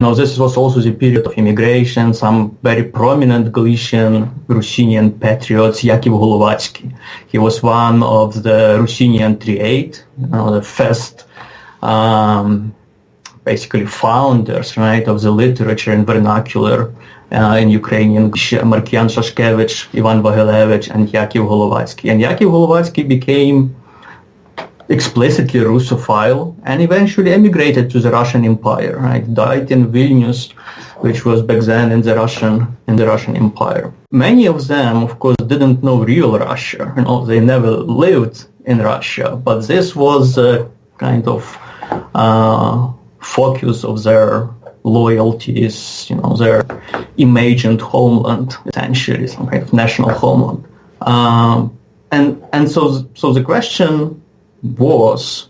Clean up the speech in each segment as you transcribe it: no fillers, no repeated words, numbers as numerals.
Now, this was also the period of immigration. Some very prominent Galician Ruthenian patriots, Yakov Holovatsky. He was one of the Ruthenian Triad, the first basically founders, right, of the literature and vernacular in Ukrainian. Markian Shashkevich, Ivan Vagilevich, and Yakov Holovatsky. And Yakov Holovatsky became explicitly Russophile and eventually emigrated to the Russian Empire, right? Died in Vilnius, which was back then in the Russian Empire. Many of them, of course, didn't know real Russia. They never lived in Russia, but this was a kind of focus of their loyalties, their imagined homeland, essentially, some kind of national homeland. And so the question was,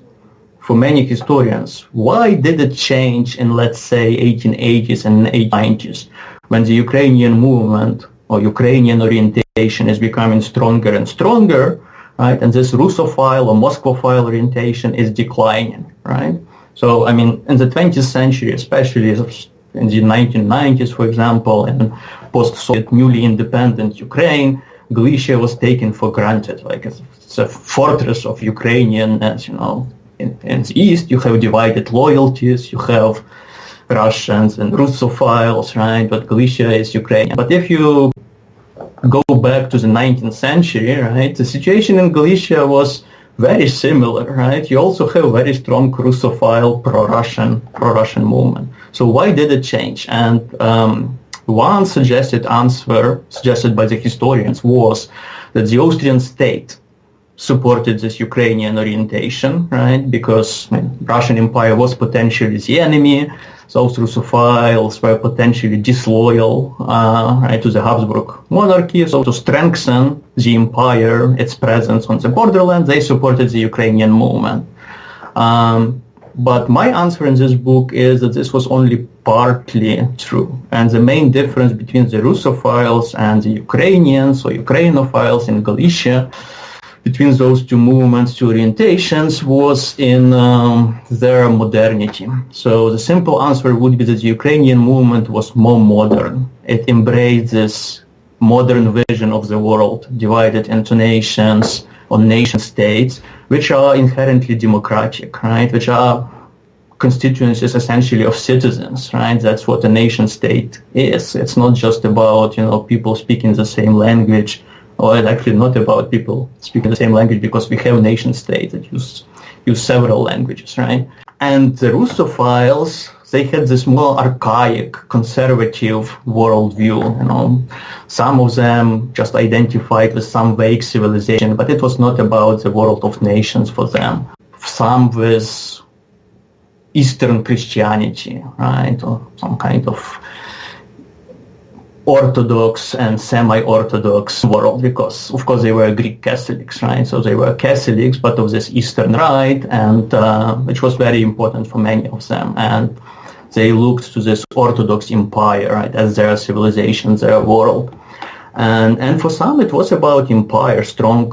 for many historians, why did it change in, let's say, 1880s and 1890s, when the Ukrainian movement or Ukrainian orientation is becoming stronger and stronger, right? And this Russophile or moskvophile orientation is declining, right? So, I mean, in the 20th century, especially in the 1990s, for example, in post-Soviet, newly independent Ukraine, Galicia was taken for granted, like it's a fortress of Ukrainianness, in the east you have divided loyalties, you have Russians and Russophiles, right, but Galicia is Ukrainian. But if you go back to the 19th century, right, the situation in Galicia was very similar, right? You also have very strong Russophile pro-Russian movement. So why did it change? And one suggested answer, suggested by the historians, was that the Austrian state supported this Ukrainian orientation, right? Because Russian Empire was potentially the enemy. Those Russophiles were potentially disloyal, right, to the Habsburg monarchy. So to strengthen the empire, its presence on the borderland, they supported the Ukrainian movement. But my answer in this book is that this was only partly true. And the main difference between the Russophiles and the Ukrainians or Ukrainophiles in Galicia, between those two movements, two orientations, was in their modernity. So the simple answer would be that the Ukrainian movement was more modern. It embraced this modern vision of the world, divided into nations or nation states, which are inherently democratic, right? Which are constituencies essentially of citizens, right? That's what a nation state is. It's not just about, people speaking the same language, or it's actually not about people speaking the same language, because we have nation states that use several languages, right? And the Russophiles, they had this more archaic, conservative worldview. Some of them just identified with some vague civilization, but it was not about the world of nations for them. Some with Eastern Christianity, right, or some kind of Orthodox and semi-Orthodox world, because of course they were Greek Catholics, right? So they were Catholics, but of this Eastern Rite, and which was very important for many of them. And they looked to this Orthodox empire, right, as their civilization, their world. And for some it was about empire, strong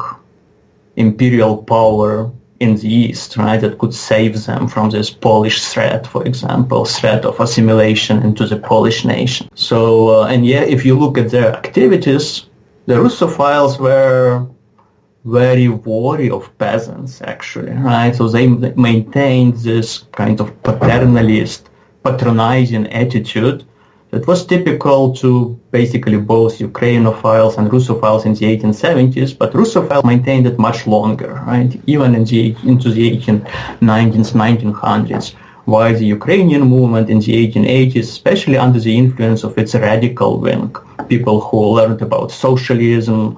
imperial power in the East, right, that could save them from this Polish threat, for example, threat of assimilation into the Polish nation. So, if you look at their activities, the Russophiles were very wary of peasants, actually, right? So they maintained this kind of paternalist, patronizing attitude that was typical to basically both Ukrainophiles and Russophiles in the 1870s, but Russophiles maintained it much longer, right? Even into the 1890s, 1900s, while the Ukrainian movement in the 1880s, especially under the influence of its radical wing, people who learned about socialism,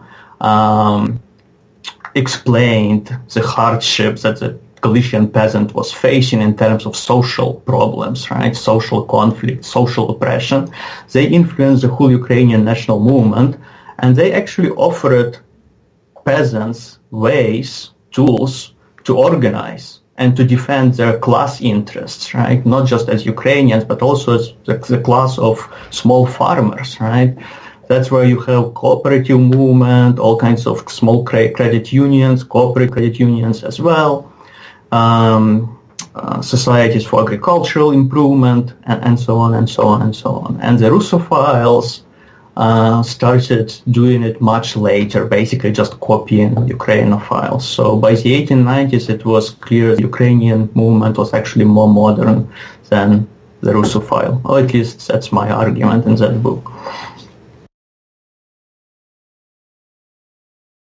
explained the hardships that the Galician peasant was facing in terms of social problems, right? Social conflict, social oppression. They influenced the whole Ukrainian national movement, and they actually offered peasants ways, tools to organize and to defend their class interests, right? Not just as Ukrainians, but also as the class of small farmers, right? That's where you have cooperative movement, all kinds of small credit unions, cooperative credit unions as well. societies for agricultural improvement, and so on and so on and so on. And the Russophiles started doing it much later, basically just copying Ukrainophiles. So by the 1890s, it was clear the Ukrainian movement was actually more modern than the Russophile, or at least that's my argument in that book.